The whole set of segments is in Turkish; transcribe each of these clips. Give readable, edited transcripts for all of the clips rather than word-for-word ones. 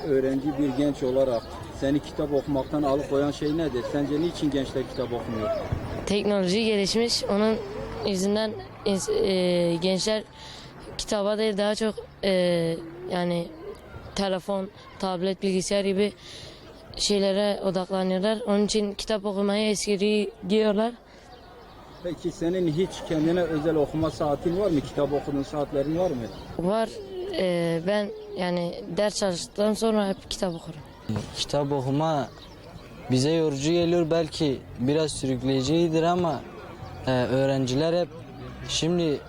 Öğrenci bir genç olarak seni kitap okumaktan alıkoyan şey nedir? Sence niçin gençler kitap okumuyor? Teknoloji gelişmiş, onun yüzünden gençler kitaba değil daha çok yani telefon, tablet, bilgisayar gibi şeylere odaklanıyorlar. Onun için kitap okumayı eskiliyorlar. Peki senin hiç kendine özel okuma saatin var mı? Kitap okuduğun saatlerin var mı? Var. Ben yani ders çalıştıktan sonra hep kitap okurum. Kitap okuma bize yorucu geliyor, belki biraz sürükleyicidir ama öğrenciler hep şimdi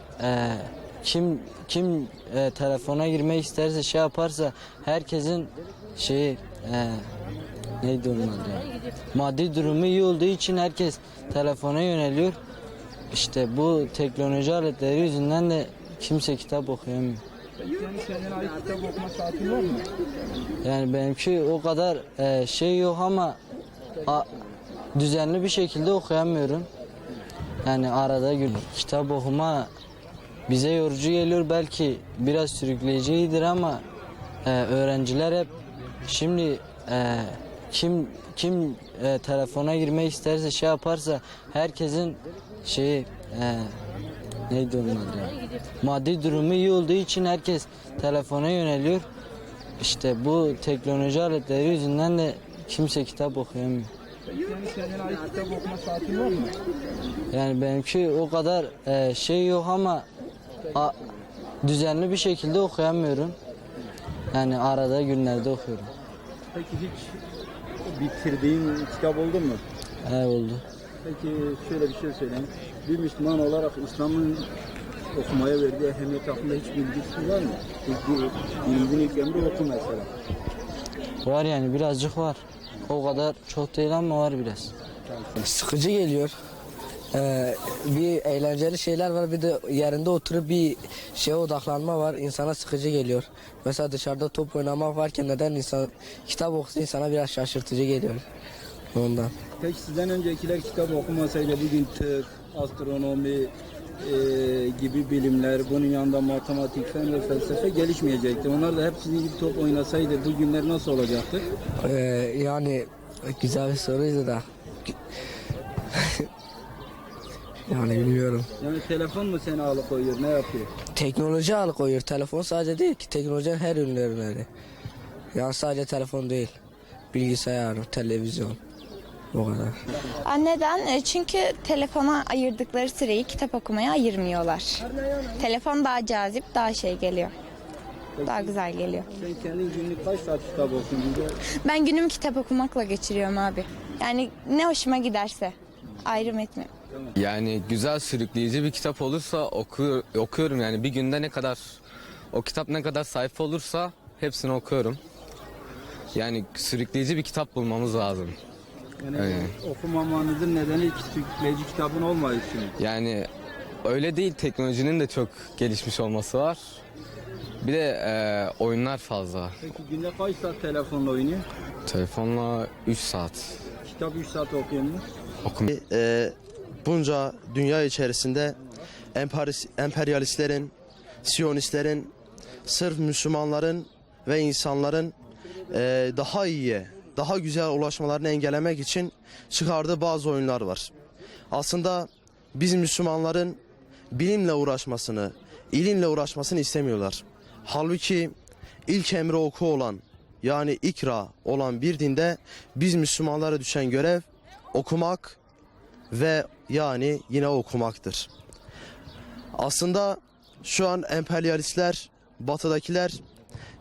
kim telefona girmek isterse şey yaparsa herkesin neydi onun adı ya? Maddi durumu iyi olduğu için herkes telefona yöneliyor. İşte bu teknoloji aletleri yüzünden de kimse kitap okuyamıyor. Yani kendine ait kitap okuma saatin var mı? Yani benimki o kadar şey yok ama düzenli bir şekilde okuyamıyorum. Yani arada kitap okuma bize yorucu geliyor, belki biraz sürükleyicidir ama öğrenciler hep şimdi kim telefona girmek isterse şey yaparsa herkesin neydi onun adı ya? Maddi durumu iyi olduğu için herkes telefona yöneliyor. İşte bu teknoloji aletleri yüzünden de kimse kitap okuyamıyor. Yani kendine ait kitap okuma saatin var mı? Yani benimki o kadar şey yok ama düzenli bir şekilde okuyamıyorum. Yani arada günlerde okuyorum. Peki hiç bitirdiğin kitap oldu mu? Oldu. Peki şöyle bir şey söyleyeyim. Bir Müslüman olarak İslam'ın okumaya verdiği ehemmiyet hakkında hiç bilgisi var mı? Dinimizin ilk emri oku mesela. Var yani birazcık var. O kadar çok değil ama var biraz. Sıkıcı geliyor. Bir eğlenceli şeyler var, bir de yerinde oturup bir şeye odaklanma var. İnsana sıkıcı geliyor. Mesela dışarıda top oynamak varken neden insan kitap okusa insana biraz şaşırtıcı geliyor ondan. Peki sizden öncekiler kitap okumasaydı bugün tıp, astronomi gibi bilimler, bunun yanında matematik, fen ve felsefe gelişmeyecekti. Onlar da hep sizin gibi top oynasaydı bu günler nasıl olacaktı? Yani güzel bir soruydu da. Yani bilmiyorum. Yani telefon mu seni alıkoyuyor, ne yapıyor? Teknoloji alıkoyuyor. Telefon sadece değil ki. Teknolojinin her ürünleri. Yani sadece telefon değil. Bilgisayar, televizyon. O kadar. Neden? Çünkü telefona ayırdıkları süreyi kitap okumaya ayırmıyorlar. Telefon daha cazip, daha şey geliyor. Daha güzel geliyor. Sen kendin günlük kaç saat kitap okuyorsun? Ben günümü kitap okumakla geçiriyorum abi. Yani ne hoşuma giderse ayrım etmiyorum. Yani güzel sürükleyici bir kitap olursa okuyorum yani bir günde o kitap ne kadar sayfa olursa hepsini okuyorum. Yani sürükleyici bir kitap bulmamız lazım. Yani okumamanızın nedeni sürükleyici kitabın olmayışı. Yani öyle değil, teknolojinin de çok gelişmiş olması var. Bir de oyunlar fazla. Peki günde kaç saat telefonla oynuyor? Telefonla 3 saat. Kitap 3 saat okuyor mu? Bunca dünya içerisinde emperyalistlerin, Siyonistlerin, sırf Müslümanların ve insanların daha iyiye, daha güzel ulaşmalarını engellemek için çıkardığı bazı oyunlar var. Aslında biz Müslümanların bilimle uğraşmasını, ilimle uğraşmasını istemiyorlar. Halbuki ilk emri oku olan, yani ikra olan bir dinde biz Müslümanlara düşen görev okumak ve yani yine okumaktır. Aslında şu an emperyalistler, batıdakiler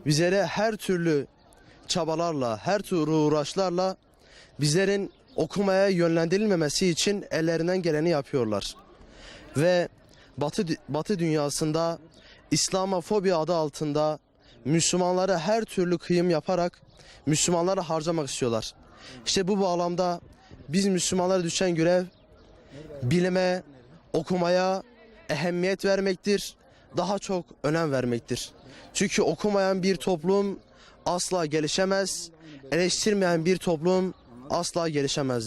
bizlere her türlü çabalarla, her türlü uğraşlarla bizlerin okumaya yönlendirilmemesi için ellerinden geleni yapıyorlar. Ve Batı dünyasında İslamofobi adı altında Müslümanlara her türlü kıyım yaparak Müslümanları harcamak istiyorlar. İşte bu bağlamda biz Müslümanlara düşen görev bilime, okumaya ehemmiyet vermektir. Daha çok önem vermektir. Çünkü okumayan bir toplum asla gelişemez. Eleştirmeyen bir toplum asla gelişemezdir.